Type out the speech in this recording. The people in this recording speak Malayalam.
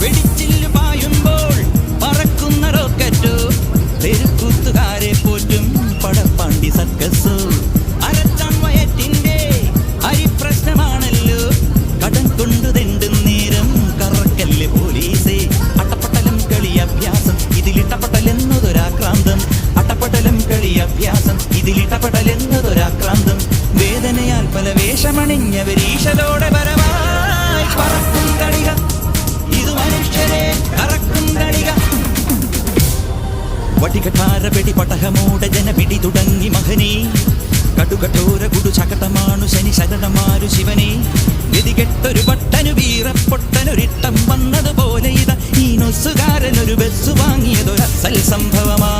വെടിച്ചില്ലു പായുമ്പോൾ പറക്കുന്ന റോക്കറ്റോ, തെരുക്കൂത്തുകാരെ പോറ്റും പടപ്പാണ്ടി സർക്കസോ. അരച്ചാൻ വയറ്റിന്റെ അരിപ്രശ്നമാണല്ലോ, കടം കൊണ്ടു തെണ്ടും നേരം കറക്കല്ലേ പോലീസേ. അട്ടപ്പട്ടലം കളി അഭ്യാസം ഇതിലിട്ടപ്പട്ടലെന്നതൊരാക്രാന്തം, അട്ടപ്പട്ടലം കളി അഭ്യാസം ഇതിലിട്ടപ്പട്ടലെന്നതൊരാക്രാന്തം. വേദനയാൽ പല വേഷമണിഞ്ഞവരീശലോടെ പരമായി പറക്കും തളിക, ഇത് മനുഷ്യരെ കറക്കും തളിക. വടികഠാര വെടി പടഹമോടെ ജനപിടി തുടങ്ങി മഹനീ, കടുകഠോര കുടു ചകടമാണു ശനി ശരണമാരു ശിവനെ. ഗതികെട്ടൊരു പട്ടനു വീറപ്പൊട്ടനൊരിട്ടം വന്നതുപോലെ ഇതാ ഈ നൊസ്സുകാരനൊരു ബസ് വാങ്ങിയതൊരസൽ സംഭവമാ.